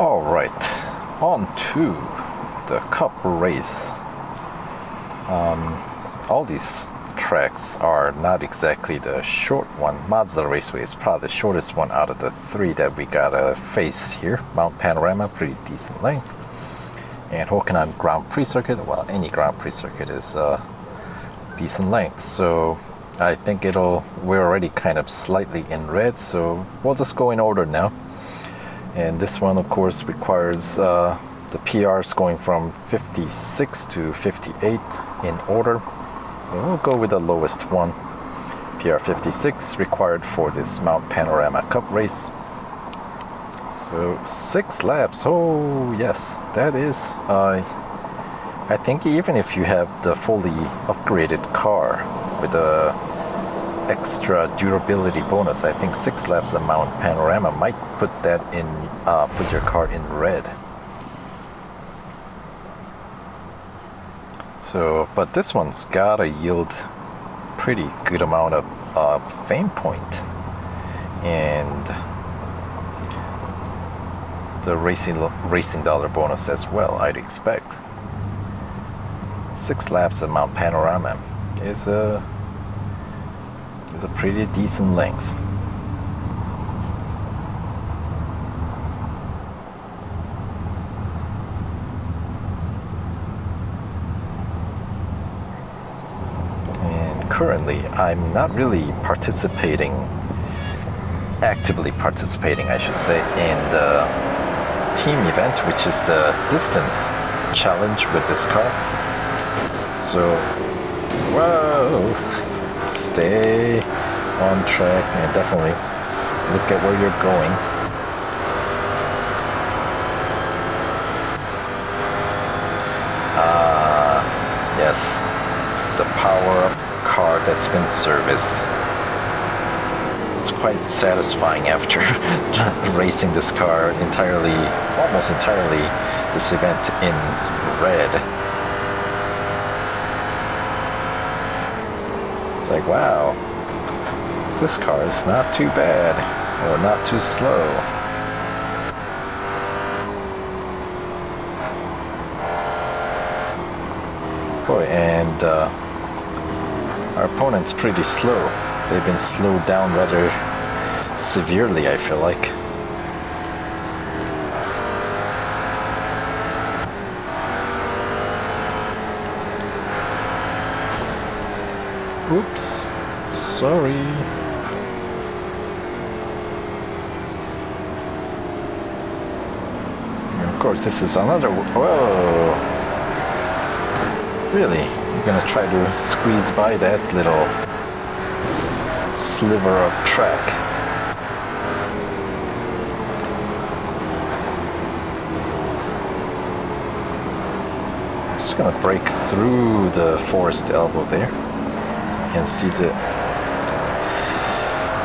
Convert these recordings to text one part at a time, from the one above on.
Alright, on to the Cup race. All these tracks are not exactly the short one. Mazda Raceway is probably the shortest one out of the three that we gotta face here. Mount Panorama, pretty decent length. And Hockenheim Grand Prix circuit, well, any Grand Prix circuit is decent length. So I think we're already kind of slightly in red, so we'll just go in order now. And this one, of course, requires the PRs going from 56 to 58 in order. So we'll go with the lowest one. PR 56 required for this Mount Panorama Cup race. So 6 laps. Oh yes, that is. I think even if you have the fully upgraded car with the extra durability bonus, I think 6 laps of Mount Panorama might put that in, put your car in red. So, but this one's gotta yield pretty good amount of fame point, and the racing dollar bonus as well, I'd expect. 6 laps of Mount Panorama is a pretty decent length. And currently I'm not really actively participating, I should say, in the team event, which is the distance challenge with this car. So, whoa! Stay on track and definitely look at where you're going. Yes, the power-up car that's been serviced. It's quite satisfying after racing this car almost entirely, this event in red. It's like, wow, this car is not too bad, or not too slow. Boy, and our opponent's pretty slow. They've been slowed down rather severely, I feel like. Oops, sorry. And of course, this is another. Whoa! Really? You're gonna try to squeeze by that little sliver of track? I'm just gonna break through the forest elbow there. You can see the.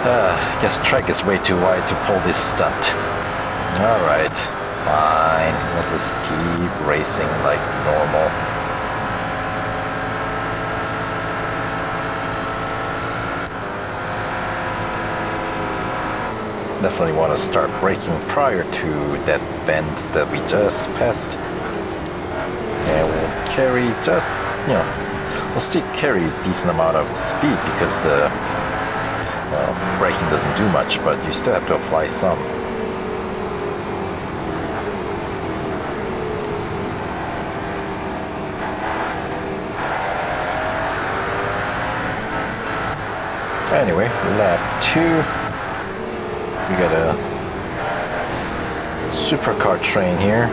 I guess the track is way too wide to pull this stunt. Alright, fine. We'll just keep racing like normal. Definitely want to start braking prior to that bend that we just passed. And we'll carry we'll still carry a decent amount of speed because the braking doesn't do much, but you still have to apply some. Anyway, lap 2. We got a supercar train here.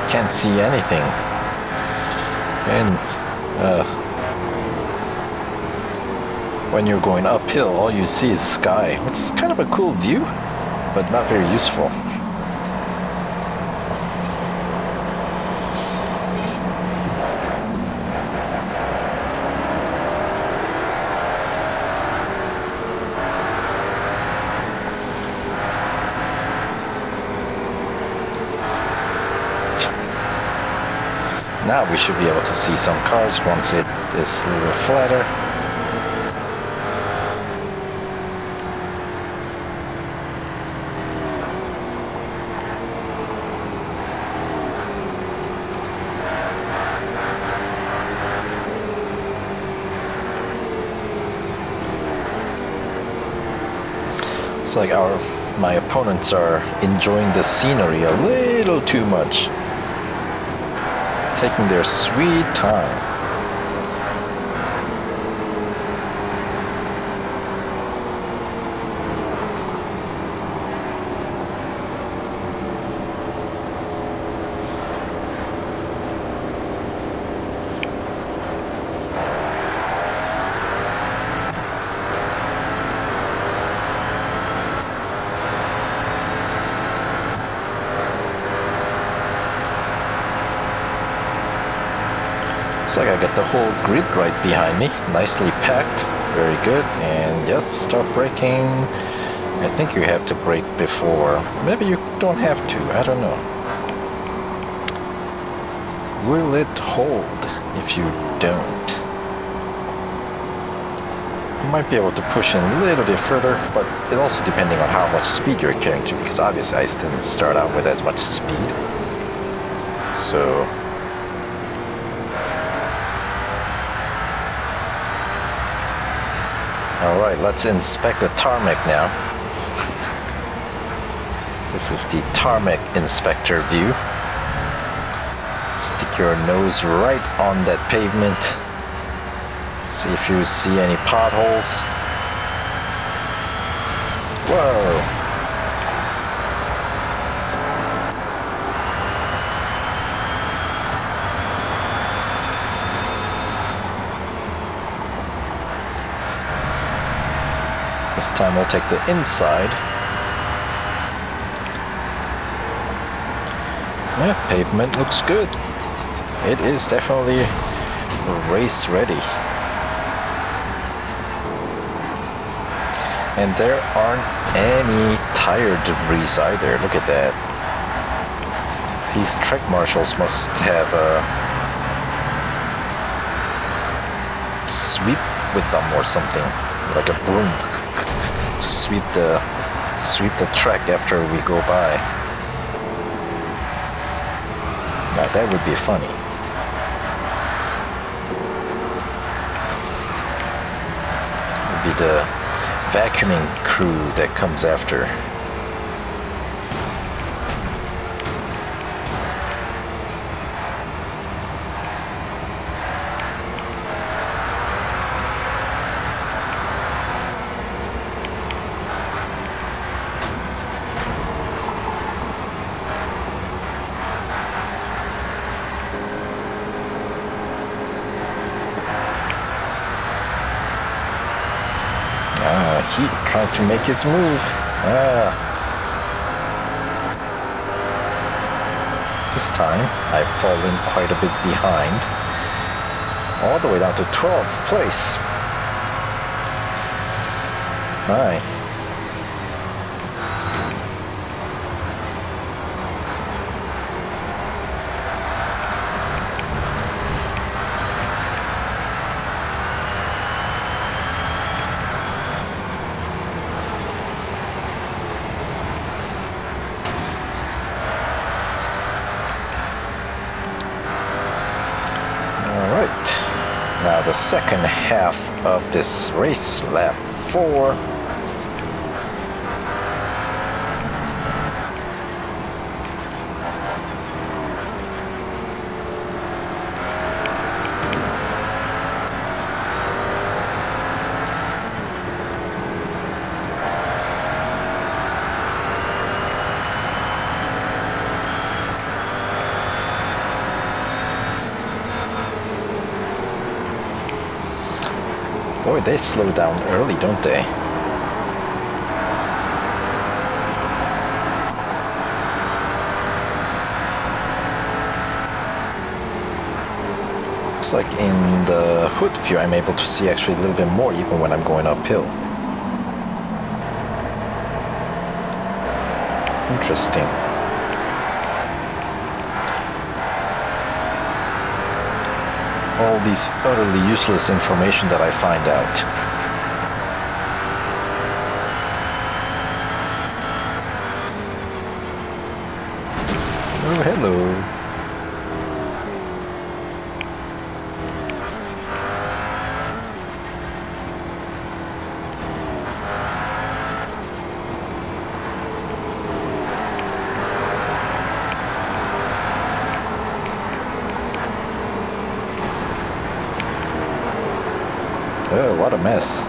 Can't see anything, and when you're going uphill, all you see is sky, which is kind of a cool view, but not very useful. Now we should be able to see some cars once it is a little flatter. Looks like my opponents are enjoying the scenery a little too much. Taking their sweet time. Looks like I got the whole grid right behind me, nicely packed, very good. And yes, start braking. I think you have to brake before, maybe you don't have to, I don't know. Will it hold if you don't? You might be able to push in a little bit further, but it's also depending on how much speed you're carrying to, because obviously I didn't start out with as much speed. So alright, let's inspect the tarmac now. This is the tarmac inspector view. Stick your nose right on that pavement. See if you see any potholes. Whoa! This time we'll take the inside. Yeah, pavement looks good. It is definitely race ready. And there aren't any tire debris either. Look at that. These track marshals must have a sweep with them or something, like a broom. To sweep the track after we go by. Now that would be funny. It would be the vacuuming crew that comes after. He tried to make his move. This time I've fallen quite a bit behind, all the way down to 12th place. My. Now the second half of this race, lap 4. Boy, they slow down early, don't they? Looks like in the hood view I'm able to see actually a little bit more even when I'm going uphill. Interesting. all these utterly useless information that I find out. Oh, hello. Oh, what a mess.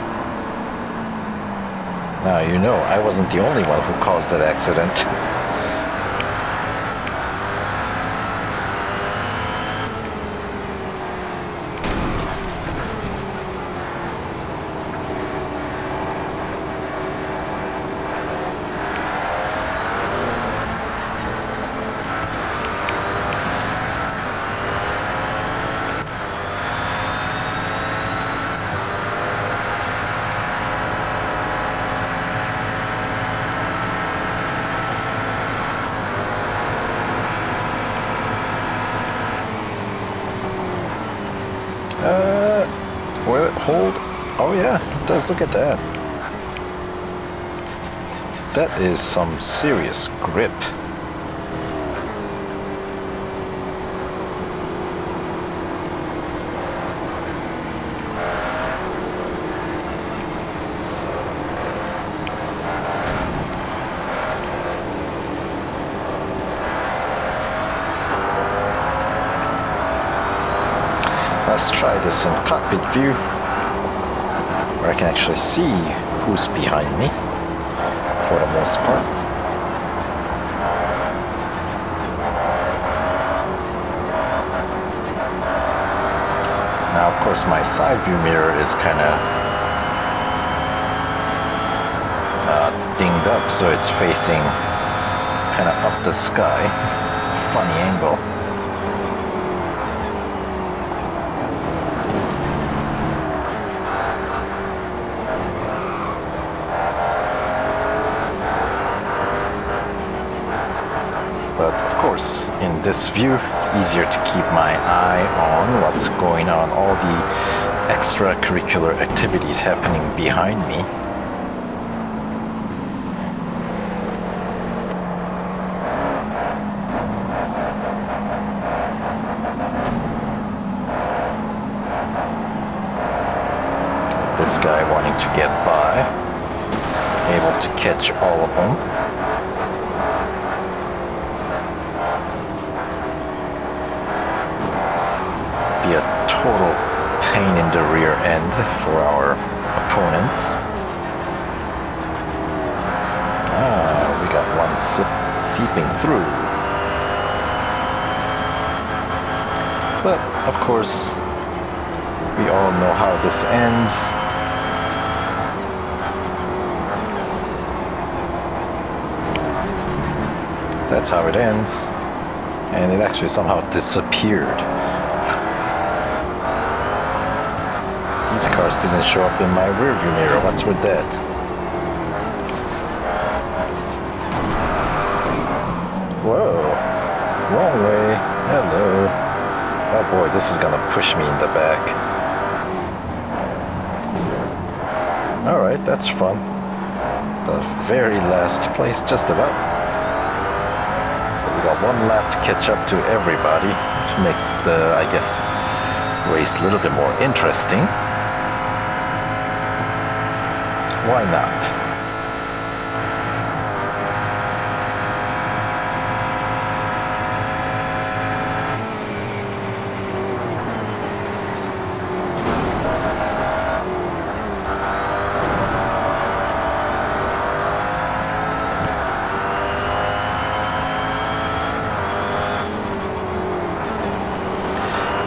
Now, you know, I wasn't the only one who caused that accident. Will it hold? Oh yeah, it does. Look at that. That is some serious grip. Let's try this in cockpit view, where I can actually see who's behind me, for the most part. Now, of course, my side view mirror is kind of dinged up, so it's facing kind of up the sky. Funny angle. In this view, it's easier to keep my eye on what's going on, all the extracurricular activities happening behind me. This guy wanting to get by, able to catch all of them. Be a total pain in the rear end for our opponents. We got one seeping through. But of course, we all know how this ends. That's how it ends. And it actually somehow disappeared. These cars didn't show up in my rearview mirror. What's with that? Whoa. Wrong way. Hello. Oh boy, this is gonna push me in the back. Alright, that's fun. The very last place, just about. So we got one lap to catch up to everybody, which makes the, I guess, race a little bit more interesting. Why not?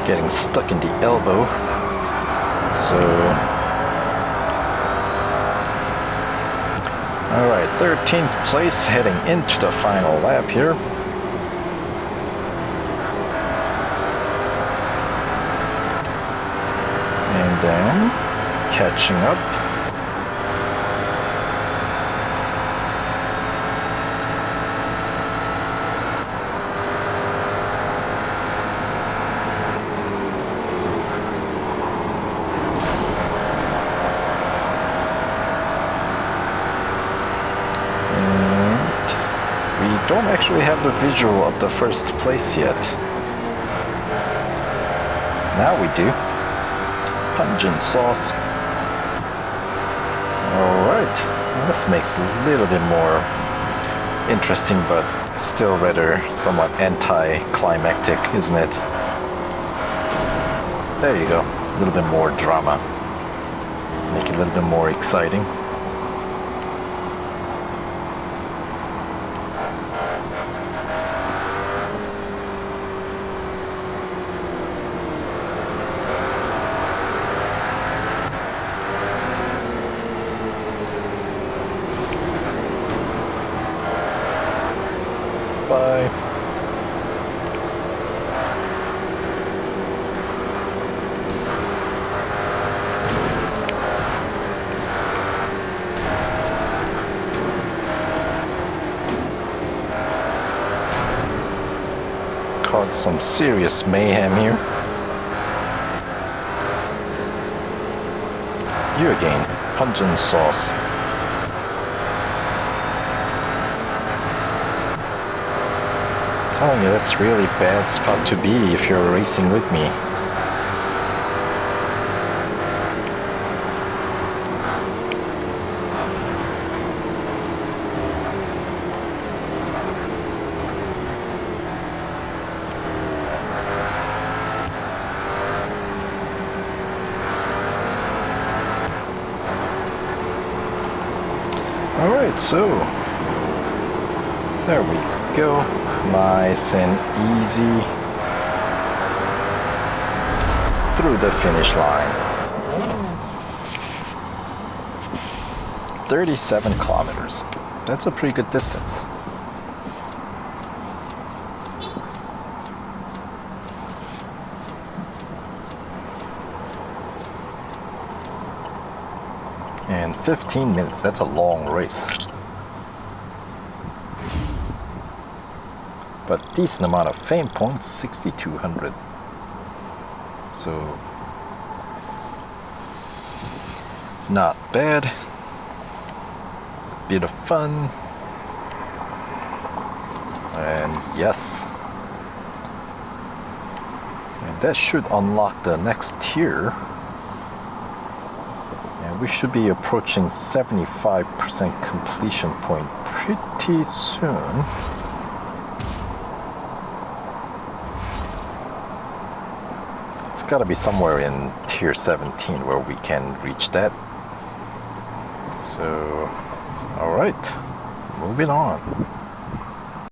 Getting stuck in the elbow, so alright, 13th place, heading into the final lap here. And then catching up. don't actually have the visual of the first place yet. Now we do. Pungent sauce. Alright, this makes it a little bit more interesting, but still rather somewhat anti-climactic, isn't it? There you go, a little bit more drama. Make it a little bit more exciting. Bye. Caused some serious mayhem here. You again, pungent sauce. Telling you, that's really bad spot to be if you're racing with me. Alright, so there we go. Nice and easy through the finish line. 37 kilometers. That's a pretty good distance. And 15 minutes, that's a long race. But decent amount of fame points, 6,200. So not bad. Bit of fun. And yes. And that should unlock the next tier. And we should be approaching 75% completion point pretty soon. It's got to be somewhere in tier 17 where we can reach that. So, alright, moving on.